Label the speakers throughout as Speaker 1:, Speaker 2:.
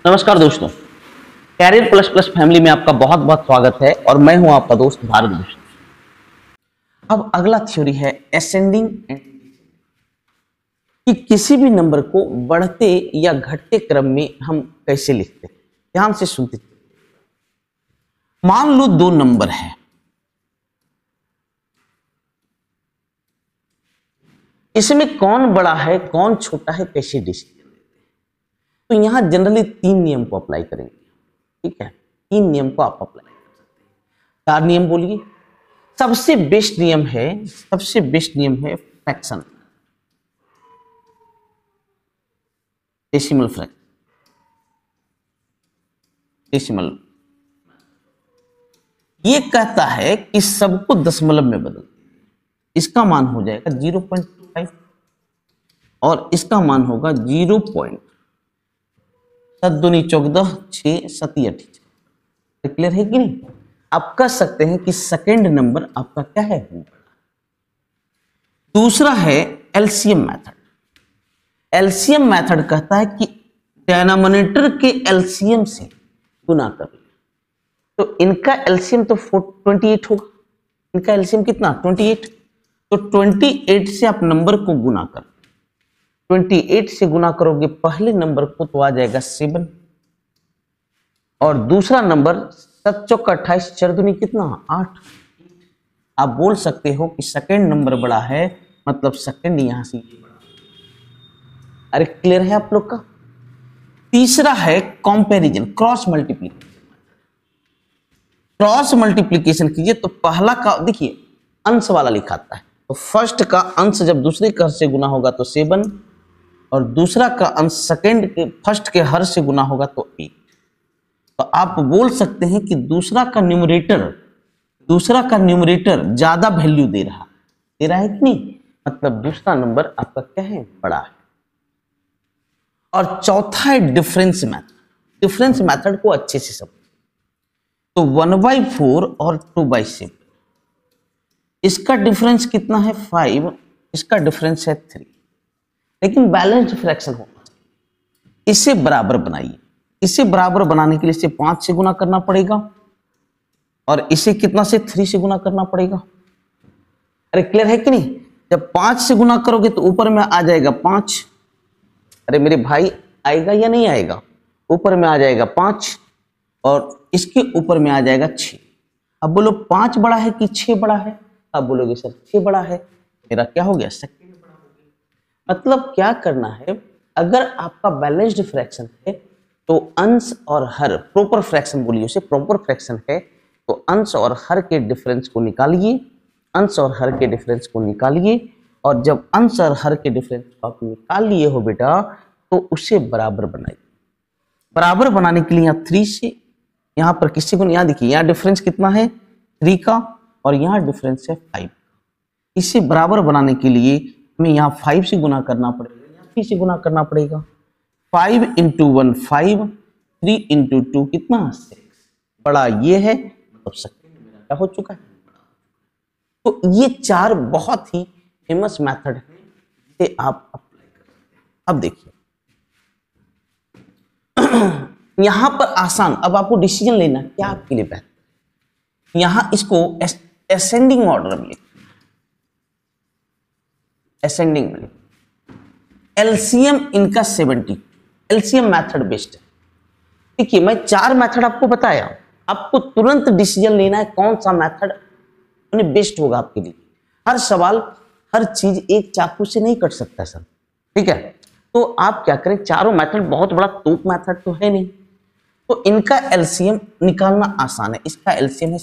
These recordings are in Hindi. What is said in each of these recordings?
Speaker 1: नमस्कार दोस्तों, कैरियर प्लस प्लस फैमिली में आपका बहुत बहुत स्वागत है और मैं हूं आपका दोस्त भारत भूषण। अब अगला थ्योरी है असेंडिंग एंड कि किसी भी नंबर को बढ़ते या घटते क्रम में हम कैसे लिखते हैं। ध्यान से सुनते। मान लो दो नंबर है, इसमें कौन बड़ा है कौन छोटा है कैसे डिसाइड। तो यहां जनरली तीन नियम को अप्लाई करेंगे। ठीक है, तीन नियम को आप अप्लाई कर सकते हैं। चार नियम बोलिए। सबसे बेस्ट नियम है फ्रैक्शन, डेसिमल फ्रैक्शन, डेसिमल। ये कहता है कि सबको दशमलव में बदल, इसका मान हो जाएगा 0.5 और इसका मान होगा 0. 7 दूनी 14, 6 सती 28। क्लियर है कि नहीं? आप कह सकते हैं कि सेकेंड नंबर आपका क्या है? दूसरा है एलसीएम मेथड। एलसीएम मेथड कहता है कि डिनोमिनेटर के एलसीएम से गुना कर ले। तो इनका एलसीएम तो 28 होगा। इनका एलसीएम कितना? 28। तो 28 से आप नंबर को गुना कर, 28 से गुना करोगे पहले नंबर को तो आ जाएगा 7 और दूसरा नंबर 7 चौका 28, 4 दूनी कितना? 8। आप बोल सकते हो कि सेकंड नंबर बड़ा है, मतलब सेकंड यहां से बड़ा। अरे क्लियर है आप लोग का? तीसरा है comparison, cross multiplication. Cross multiplication कीजिए तो पहला का देखिए अंश वाला लिखाता है, तो फर्स्ट का अंश जब दूसरे का से गुना होगा तो 7 और दूसरा का अंश सेकंड के फर्स्ट के हर से गुना होगा तो 8। तो आप बोल सकते हैं कि दूसरा का न्यूमरेटर ज्यादा वैल्यू दे रहा है कि नहीं? मतलब दूसरा नंबर आपका क्या है? बड़ा है। और चौथा है डिफरेंस मेथड। डिफरेंस मेथड को अच्छे से समझो तो 1/4 और 2/7, इसका डिफरेंस कितना है? 5, इसका डिफरेंस है 3। लेकिन बैलेंस्ड फ्रैक्शन होना चाहिए। इसे बराबर बनाइए। इसे बराबर बनाने के लिए इसे 5 से गुना करना पड़ेगा और इसे कितना से? 3 से गुना करना पड़ेगा। अरे क्लियर है कि नहीं? जब 5 से गुना करोगे तो ऊपर में आ जाएगा 5। अरे मेरे भाई आएगा या नहीं आएगा? ऊपर में आ जाएगा 5 और इसके ऊपर में आ जाएगा 6। अब बोलो 5 बड़ा है कि 6 बड़ा है? अब बोलोगे सर 6 बड़ा है। मेरा क्या हो गया? सेकंड बड़ा हो गया। मतलब क्या करना है, अगर आपका बैलेंस्ड फ्रैक्शन है तो अंश और हर, प्रॉपर फ्रैक्शन बोलिए उसे, प्रॉपर फ्रैक्शन है तो अंश और हर के डिफरेंस को निकालिए। अंश और हर के डिफरेंस को निकालिए और जब अंश और हर के डिफरेंस को आप निकाल लिए हो बेटा तो उसे बराबर बनाइए। बराबर बनाने के लिए यहाँ 3 से, यहाँ पर किसी को, यहाँ देखिए यहाँ डिफरेंस कितना है? 3 का और यहाँ डिफरेंस है 5। इसे बराबर बनाने के लिए हमें यहाँ 5 से गुना करना पड़ेगा, यहाँ 3 से गुना करना पड़ेगा। 5 × 1 5, 3 × 2 कितना? 6। बड़ा ये है, मतलब सेकंड मेरा क्या हो चुका है? तो ये 4 बहुत ही फेमस मेथड है जिसे आप अप्लाई कर सकते हैं। अब देखिए यहां पर आसान, अब आपको डिसीजन लेना क्या आपके लिए बेहतर। यहां इसको असेंडिंग ऑर्डर में, असेंडिंग में एलसीएम इनका 70। एलसीएम मेथड बेस्ट है। देखिए मैं 4 मेथड आपको बताया, आपको तुरंत डिसीजन लेना है कौन सा मेथड बेस्ट होगा आपके लिए। हर सवाल, हर चीज एक चाकू से नहीं कट सकता सर। ठीक है, तो आप क्या करें, चारों मेथड बहुत बड़ा तोप मेथड तो है नहीं, तो इनका एलसीएम निकालना आसान है। इसका एलसीएम है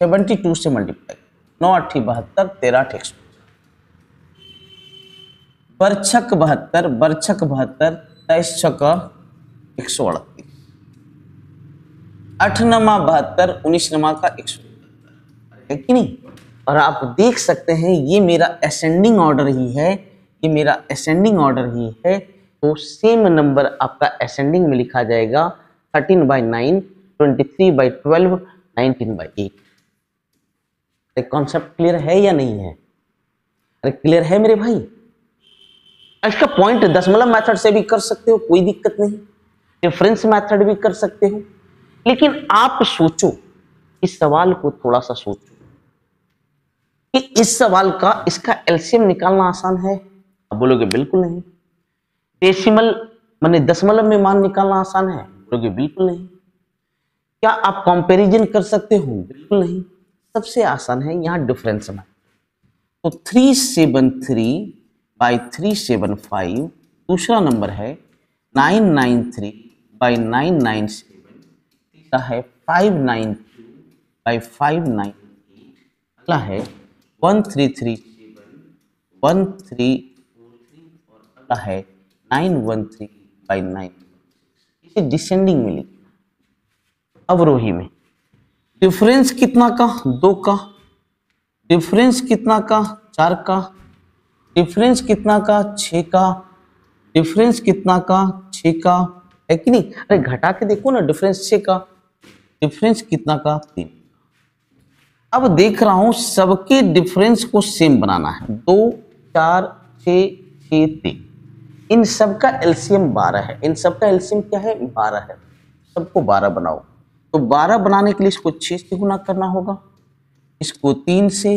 Speaker 1: 72 से मल्टीप्लाई, 9 8 72, 13 8 100, बरछक 72, बरछक 72, 23 6 138, 8 नमा 72, 19 नमा का 100 है कि नहीं? और आप देख सकते हैं ये मेरा असेंडिंग ऑर्डर ही है, ये मेरा असेंडिंग ऑर्डर ही है। तो सेम नंबर आपका असेंडिंग में लिखा जाएगा 13/9, 23/12, 19/8। कॉन्सेप्ट क्लियर है या नहीं है? अरे क्लियर है मेरे भाई? इसका पॉइंट दशमलव मेथड से भी कर सकते हो, कोई दिक्कत नहीं। डिफरेंस मेथड भी कर सकते हो, लेकिन आप सोचो, इस सवाल को थोड़ा सा सोचो कि इस सवाल का इसका एलसीएम निकालना आसान है। आप बोलोगे बिल्कुल नहीं। डेसिमल माने दशमलव में मान निकालना आसान है? बोलोगे बिल्कुल नहीं। क्या आप कंपैरिजन कर सकते हो? बिल्कुल नहीं। सबसे आसान है यहाँ डिफरेंस में। तो 373 बाई 375, दूसरा नंबर है 993 बाई 997, तीसरा है 592 बाई 598, अगला है 1337 1343 और अगला है 913 बाई 9। इसे डिसेंडिंग में लिखिए, अवरोही में। डिफरेंस कितना का? 2 का। डिफरेंस कितना का? 4 का। डिफरेंस कितना का? 6 का। डिफरेंस कितना का? 6 का, है कि नहीं? अरे घटा के देखो ना, डिफरेंस 6 का। डिफरेंस कितना का? 3। अब देख रहा हूं सबके डिफरेंस को सेम बनाना है। 2 4 6 6 3, इन सब का एलसीएम 12 है। इन सब का एलसीएम क्या है? 12 है। सबको 12 बनाओ। तो 12 बनाने के लिए इसको 6 से गुना करना होगा, इसको 3 से,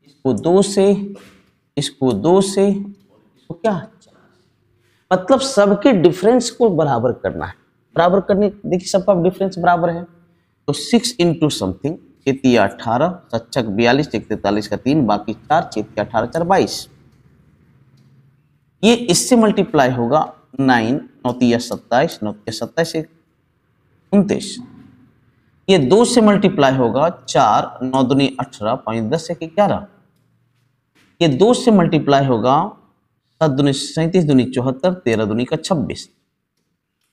Speaker 1: इसको 2 से, इसको 2 से, इसको क्या? 4। मतलब सबके डिफरेंस को बराबर करना है। बराबर करने, देखिए सबका डिफरेंस बराबर है, तो 6 इंटू समथिंग, 6 18, 7 42, 43 का 3, बाकी 4, 6 18 4 22। ये इससे मल्टीप्लाई होगा 9 9 27, 9 27 29। ये 2 से मल्टीप्लाई होगा 4 9 दूनी 18, 5 10 1 11। ये 2 से मल्टीप्लाई होगा 7 दूनी 37 दूनी 74, 13 दूनी का 26,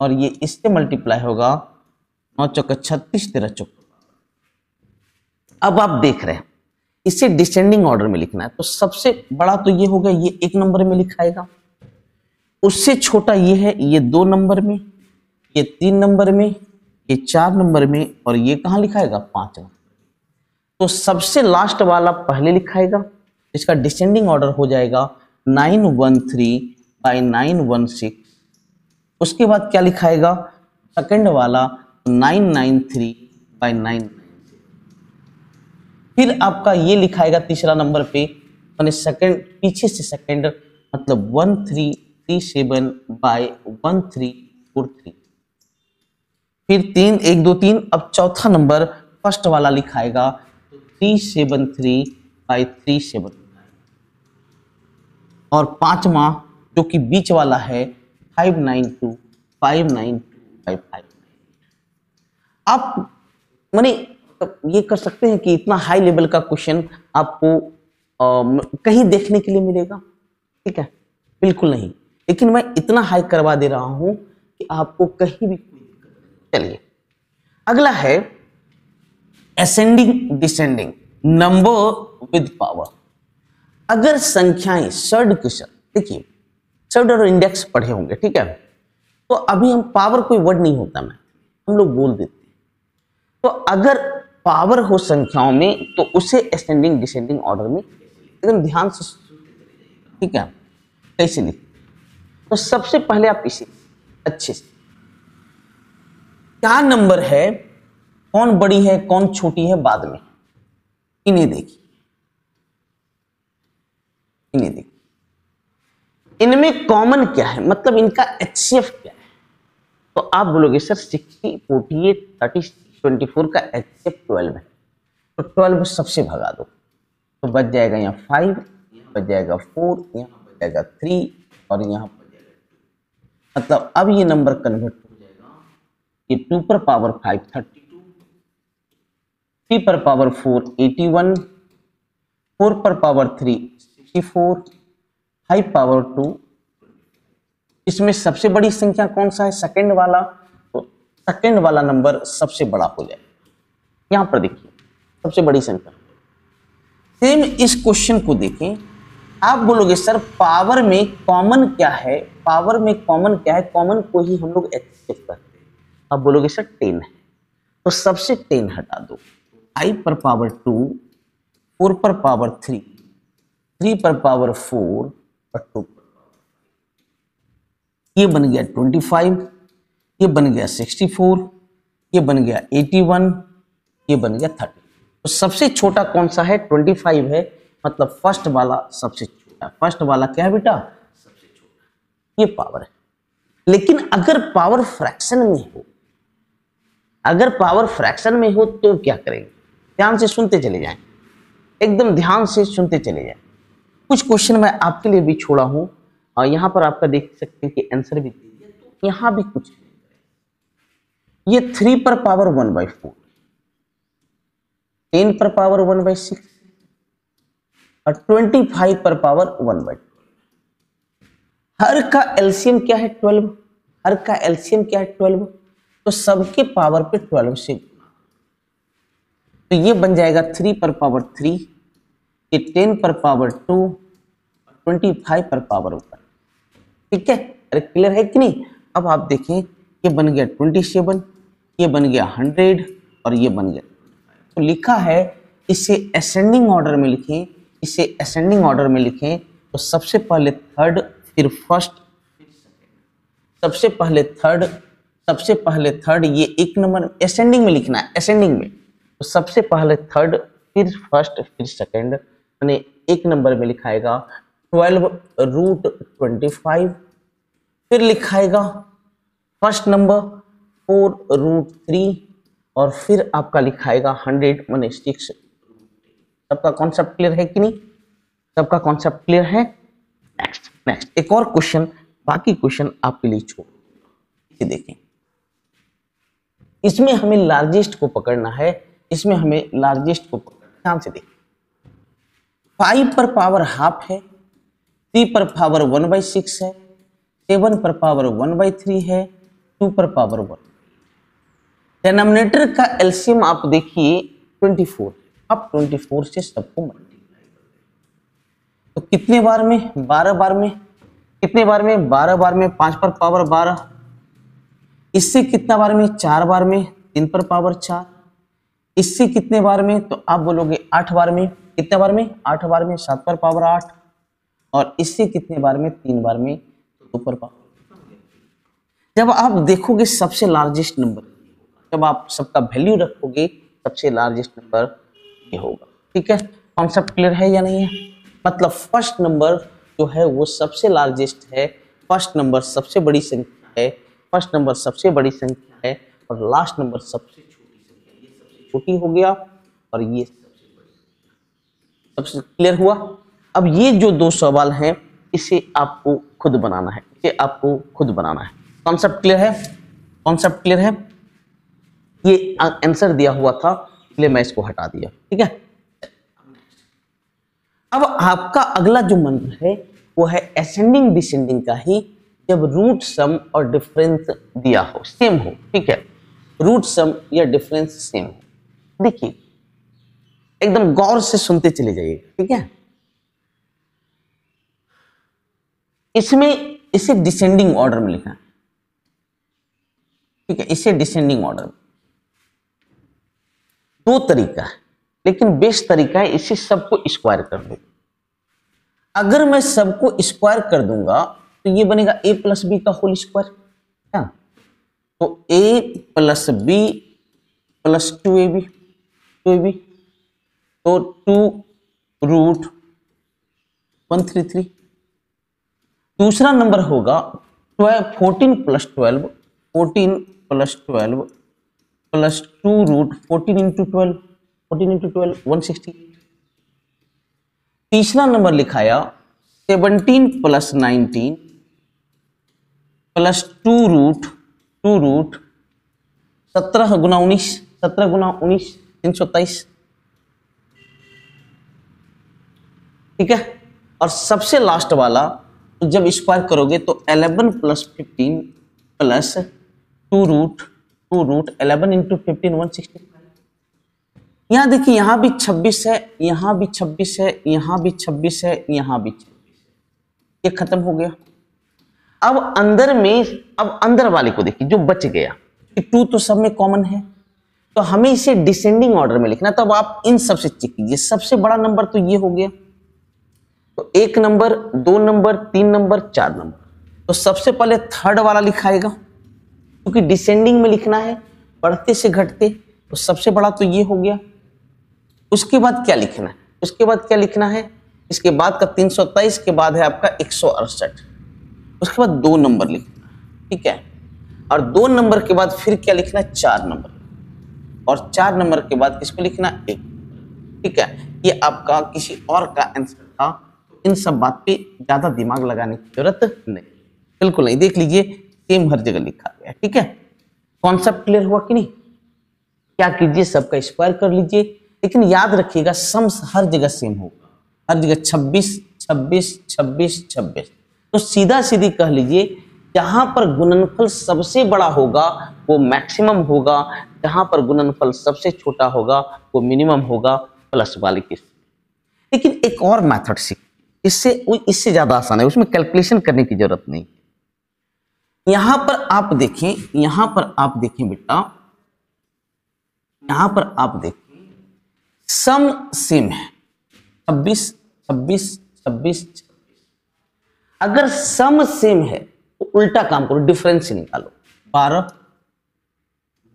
Speaker 1: और ये इससे मल्टीप्लाई होगा 9 चौका 36, 13 चौका। अब आप देख रहे हैं इसे डिसेंडिंग ऑर्डर में लिखना है, तो सबसे बड़ा तो ये हो गया, ये 1 नंबर में लिखाएगा। उससे छोटा ये है, ये 2 नंबर में, ये 3 नंबर में, ये 4 नंबर में, और ये कहाँ लिखाएगा? 5 नंबर। तो सबसे लास्ट वाला पहले लिखाएगा, इसका डिसेंडिंग ऑर्डर हो जाएगा 913 बाई 916। उसके बाद क्या लिखाएगा? सेकंड वाला 993 बाई 9। फिर आपका ये लिखाएगा तीसरा नंबर पे, मैंने सेकंड पीछे से सेकंड, मतलब 1337 बाई 1343। फिर 3 1 2 3। अब चौथा नंबर फर्स्ट वाला लिखाएगा, तो 373 बाई 379, और पांचवा जो कि बीच वाला है 592 बाई 5। आप माने ये कर सकते हैं कि इतना हाई लेवल का क्वेश्चन आपको कहीं देखने के लिए मिलेगा? ठीक है, बिल्कुल नहीं। लेकिन मैं इतना हाई करवा दे रहा हूं कि आपको कहीं भी। चलिए अगला है ascending descending, number with power. अगर संख्याएं षड के षड, देखिए षड और इंडेक्स पढ़े होंगे, ठीक है? तो अभी हम पावर कोई वर्ड नहीं होता मैं, हम लोग बोल देते हैं। तो अगर पावर हो संख्याओं में तो उसे असेंडिंग डिसेंडिंग ऑर्डर में एकदम ध्यान से, ठीक है, कैसे लिख? तो सबसे पहले आप इसे अच्छे से, क्या नंबर है, कौन बड़ी है कौन छोटी है बाद में, इन्हें देखिए, इन्हें देखिए। इनमें कॉमन क्या है, मतलब इनका एचसीएफ क्या है? तो आप बोलोगे सर 60 48 30 24 का एचसीएफ 12 है, तो 12 सबसे भगा दो, तो बच जाएगा यहाँ 5, यहाँ बच जाएगा 4, यहाँ बच जाएगा 3, और यहाँ बच जाएगा 2। मतलब अब ये नंबर कन्वर्ट हो जाएगा, ये 2 पर पावर 5 32, 3 पर पावर 4 81, 4 पर पावर 3 64, 5 पावर 2। इसमें सबसे बड़ी संख्या कौन सा है? सेकंड वाला। तो सेकंड वाला नंबर सबसे बड़ा हो जाएगा। यहां पर देखिए सबसे बड़ी संख्या। सेम इस क्वेश्चन को देखें, आप बोलोगे सर पावर में कॉमन क्या है? पावर में कॉमन क्या है? कॉमन को ही हम लोग एक्सेप्ट करते हैं। आप बोलोगे सर 10 है, तो सबसे 10 हटा दो। 5 पर पावर 2, 4 पर पावर 3, 3 पर पावर 4 और 2 पर, ये बन गया 25। ये बन गया 64, ये बन गया 81, ये बन गया 30। तो सबसे छोटा कौन सा है? 25 है, मतलब फर्स्ट वाला सबसे छोटा। फर्स्ट वाला क्या है बेटा? सबसे छोटा। ये पावर है। लेकिन अगर पावर फ्रैक्शन में हो, अगर पावर फ्रैक्शन में हो तो क्या करेंगे? ध्यान से सुनते चले जाएं, एकदम ध्यान से सुनते चले जाएं। कुछ क्वेश्चन मैं आपके लिए भी छोड़ा हूं और यहां पर आपका देख सकते हैं कि आंसर भी दे दिया। तो यहां भी कुछ ये 3 पर पावर 1/4, 10 पर पावर 1/6 और 25 पर पावर 1/2। हर का एलसीएम क्या है? 12। हर का एलसीएम क्या है? 12। तो सबके पावर पे 12 से गुना, तो ये बन जाएगा 3 पर पावर 3, ये 10 पर पावर 2, 25 पर पावर 1। ठीक है, अरे क्लियर है कि नहीं? अब आप देखें, ये बन गया 27, ये बन गया 100 और ये बन गया। तो लिखा है, इसे असेंडिंग ऑर्डर में लिखें, इसे असेंडिंग ऑर्डर में लिखें। तो सबसे पहले थर्ड, फिर फर्स्ट, सबसे पहले थर्ड, सबसे पहले थर्ड, ये एक नंबर असेंडिंग में लिखना है, असेंडिंग में। तो सबसे पहले थर्ड, फिर फर्स्ट, फिर सेकंड, यानी एक नंबर में लिखाएगा 12√25, फिर लिखाएगा फर्स्ट नंबर 4√3 और फिर आपका लिखाएगा 100 माने 6। सबका कॉन्सेप्ट क्लियर है कि नहीं? सबका कॉन्सेप्ट क्लियर है? नेक्स्ट नेक्स्ट एक और क्वेश्चन, बाकी क्वेश्चन आपके लिए छोड़, इसे देखें। इसमें हमें लार्जेस्ट को पकड़ना है, इसमें हमें लार्जेस्ट को पकड़ना है। ध्यान से देखें, 5 पर पावर हाफ है, 3 पर पावर 1/6 है, 7 पर पावर 1/3 है, 2 पर पावर 1। डिनोमिनेटर का एलसीएम आप देखिए 24। अब 24 से सबको मल्टीप्लाई कर दें तो कितने बार में? 12 बार में। कितने बार में? 12 बार में। 5 पर पावर 12, इससे कितना बार में? 4 बार में। 3 पर पावर 4, इससे कितने बार में? तो आप बोलोगे 8 बार में। कितने बार में? 8 बार में। 7 पर पावर 8 और इससे कितने बार में? 3 बार में। 2 पर पावर। जब आप देखोगे सबसे लार्जेस्ट नंबर, जब आप सबका वैल्यू रखोगे सबसे लार्जेस्ट नंबर ये होगा। ठीक है, कॉन्सेप्ट क्लियर है या नहीं है? मतलब फर्स्ट नंबर जो है वो सबसे लार्जेस्ट है, फर्स्ट नंबर सबसे बड़ी संख्या है, फर्स्ट नंबर सबसे बड़ी संख्या है और लास्ट नंबर सबसे छोटी संख्या। ये सबसे छोटी हो गया और ये सबसे बड़ी। सबसे क्लियर हुआ? अब ये जो 2 सवाल हैं इसे आपको खुद बनाना है, इसे आपको खुद बनाना है। कॉन्सेप्ट क्लियर है? कॉन्सेप्ट क्लियर है? ये आंसर दिया हुआ था इसलिए मैं इसको हटा दिया। ठीक है, अब आपका अगला जो मंत्र है वो है असेंडिंग डिसेंडिंग का ही, जब रूट सम और डिफरेंस दिया हो, सेम हो। ठीक है, रूट सम या डिफरेंस सेम हो। देखिए एकदम गौर से सुनते चले जाइए। ठीक है, इसमें इसे डिसेंडिंग ऑर्डर में लिखा है। ठीक है, इसे डिसेंडिंग ऑर्डर। 2 तरीका है लेकिन बेस्ट तरीका है इसे सबको स्क्वायर कर दो। अगर मैं सबको स्क्वायर कर दूंगा तो ये बनेगा a + b का होल स्क्वायर। तो a + b + 2ab, 2ab तो 2√133। दूसरा नंबर होगा 14 + 12, 14 + 12 + 2√14 × 12, 14 × 12 160। तीसरा नंबर लिखाया 17 + 19 + 2√17 × 19, 17 × 19 323। ठीक है, और सबसे लास्ट वाला जब स्क्वायर करोगे तो 11 + 15 + 2√11 × 15 165। यहां देखिए, यहां भी 26 है, यहां भी 26 है, यहां भी 26 है, यहां भी 26 है। ये खत्म हो गया। अब अंदर में, अब अंदर वाले को देखिए जो बच गया, 2 तो सब में कॉमन है, तो हमें इसे डिसेंडिंग ऑर्डर में लिखना। तब आप इन सबसे चेक कीजिए, सबसे बड़ा नंबर तो ये हो गया, तो 1 नंबर, 2 नंबर, 3 नंबर, 4 नंबर। तो सबसे पहले थर्ड वाला लिखाएगा, क्योंकि डिसेंडिंग में लिखना है, बढ़ते से घटते, तो सबसे बड़ा तो ये हो गया। उसके बाद क्या लिखना है, उसके बाद क्या लिखना है, इसके बाद का 323 के बाद है आपका 168, उसके बाद 2 नंबर लिखना है, ठीक है। और 2 नंबर के बाद फिर क्या लिखना है, 4 नंबर, और 4 नंबर के बाद किसको लिखना, 1, ठीक है। ये आपका किसी और का आंसर था, इन सब बात पे ज्यादा दिमाग लगाने की जरूरत नहीं, बिल्कुल नहीं। देख लीजिए सेम हर जगह लिखा गया, ठीक है। कॉन्सेप्ट क्लियर हुआ कि नहीं? क्या कीजिए, सबका स्क्वायर कर लीजिए, लेकिन याद रखिएगा सम्स हर जगह सेम होगा, हर जगह 26 26 26 26। तो सीधा सीधी कह लीजिए, जहां पर गुणनफल सबसे बड़ा होगा वो मैक्सिमम होगा, जहां पर गुणनफल सबसे छोटा होगा वो मिनिमम होगा, प्लस वाले केस। लेकिन एक और मेथड सीख, इससे ज्यादा आसान है, उसमें कैलकुलेशन करने की जरूरत नहीं। यहां पर आप देखें, यहां पर आप देखें बेटा, यहां पर आप देखें सम सेम है 26 26 26 26। अगर सम सेम है तो उल्टा काम करो, डिफरेंस निकालो, 12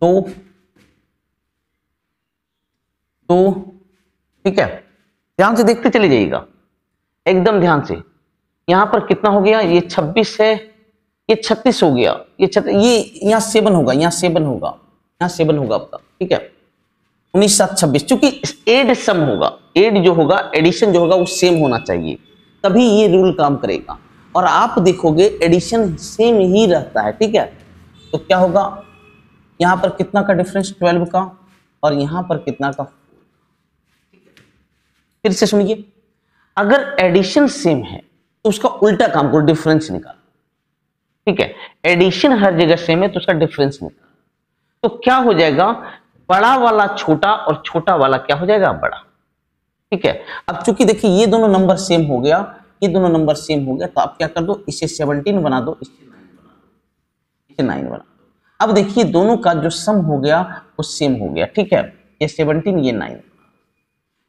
Speaker 1: 2 2, ठीक है। ध्यान से देखते चले जाइएगा, एकदम ध्यान से। यहां पर कितना हो गया, ये 26 है, ये 36 हो गया, ये यहाँ 7 होगा, यहाँ 7 होगा, यहाँ 7 होगा आपका, ठीक है। 19 7 26, चूंकि एड सम होगा, एड जो होगा, एडिशन जो होगा वो सेम होना चाहिए, तभी ये रूल काम करेगा। और आप देखोगे एडिशन सेम ही रहता है, ठीक है। तो क्या होगा, यहां पर कितना का डिफरेंस, 12 का, और यहां पर कितना का। फिर से सुनिए, अगर एडिशन सेम है तो उसका उल्टा काम करो, डिफरेंस निकाल, ठीक है। एडिशन हर जगह सेम है तो उसका डिफरेंस निकाल, तो क्या हो जाएगा, बड़ा वाला छोटा और छोटा वाला क्या हो जाएगा, बड़ा, ठीक है। अब चूंकि देखिए ये दोनों नंबर सेम हो गया, ये दोनों नंबर सेम हो गया, तो आप क्या कर दो, इसे 17 बना दो, इसे 9 बना दो। अब देखिए दोनों का जो सम हो गया वो सेम हो गया, ठीक है। ये 17, ये 9।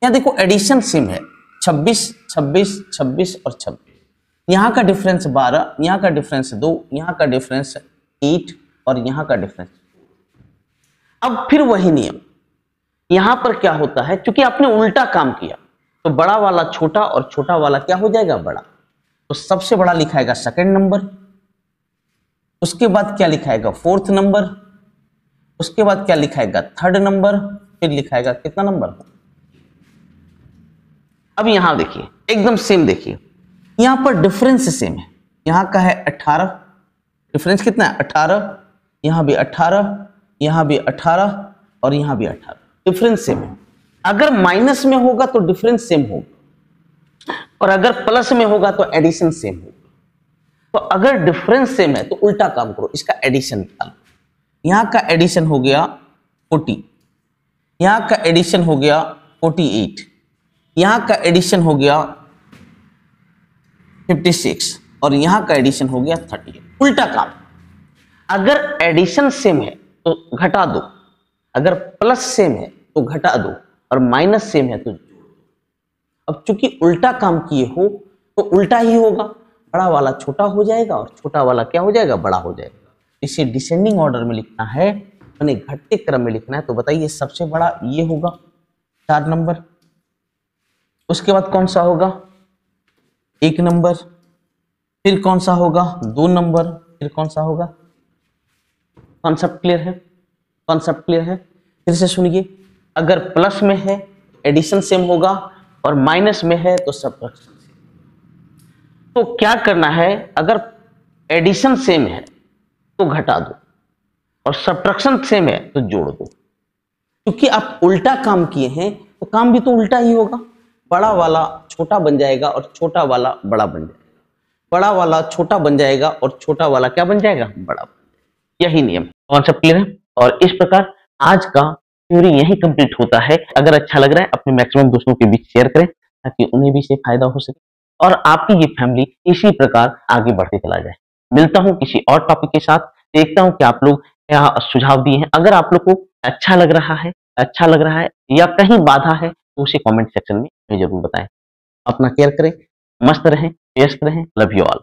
Speaker 1: यहां देखो एडिशन सेम है, 26 26 26 और 26। यहां का डिफरेंस 12, यहां का डिफरेंस 2, यहां का डिफरेंस 8, और यहां का डिफरेंस। अब फिर वही नियम, यहां पर क्या होता है, क्योंकि आपने उल्टा काम किया, तो बड़ा वाला छोटा और छोटा वाला क्या हो जाएगा, बड़ा। तो सबसे बड़ा लिखाएगा सेकंड नंबर, उसके बाद क्या लिखाएगा, 4th नंबर, उसके बाद क्या लिखाएगा, 3rd नंबर, फिर लिखाएगा कितना नंबर। अब यहां देखिए एकदम सेम, देखिए यहां पर डिफरेंस सेम है, यहां का है 18, डिफरेंस कितना है 18, यहां भी 18, यहां भी 18, और यहां भी 18, डिफरेंस सेम है। अगर माइनस में होगा तो डिफरेंस सेम होगा, और अगर प्लस में होगा तो एडिशन सेम होगा। तो अगर डिफरेंस सेम है तो उल्टा काम करो, इसका एडिशन निकालो। यहां का एडिशन हो गया 40, यहां का एडिशन हो गया 48, यहां का एडिशन हो गया 56, और यहां का एडिशन हो गया 38। उल्टा काम, अगर एडिशन सेम है तो घटा दो, अगर प्लस सेम है तो घटा दो, और माइनस सेम है तो जोड़ दो। अब चूंकि उल्टा काम किए हो तो उल्टा ही होगा, बड़ा वाला छोटा हो जाएगा और छोटा वाला क्या हो जाएगा, बड़ा हो जाएगा। इसे डिसेंडिंग ऑर्डर में लिखना है, यानी घटते क्रम में लिखना है। तो बताइए सबसे बड़ा ये होगा 4 नंबर, उसके बाद कौन सा होगा 1 नंबर, फिर कौन सा होगा 2 नंबर, फिर कौन सा होगा। कॉन्सेप्ट क्लियर है, कॉन्सेप्ट क्लियर है। फिर से सुनिए, अगर प्लस में है एडिशन सेम होगा, और माइनस में है तो सब्ट्रैक्शन सेम। तो क्या करना है, अगर एडिशन सेम है तो घटा दो, और सब्ट्रैक्शन सेम है तो जोड़ दो। क्योंकि आप उल्टा काम किए हैं तो काम भी तो उल्टा ही होगा, बड़ा वाला छोटा बन जाएगा और छोटा वाला बड़ा बन जाएगा, बड़ा वाला छोटा बन जाएगा और छोटा वाला क्या बन जाएगा, बड़ा। यही नियम, कॉन्सेप्ट क्लियर है। और इस प्रकार आज का थ्योरी यही कंप्लीट होता है। अगर अच्छा लग रहा है अपने मैक्सिमम दोस्तों के बीच शेयर करें, ताकि उन्हें भी इससे फायदा हो सके और आपकी ये फैमिली इसी प्रकार आगे बढ़ते चला जाए। मिलता हूं किसी और टॉपिक के साथ, देखता हूं कि आप लोग क्या सुझाव दिए हैं। अगर आप लोग को अच्छा लग रहा है या कहीं बाधा है तो उसे कमेंट सेक्शन में जरूर बताएं। अपना केयर करें, मस्त रहें, व्यस्त रहें। Love you all.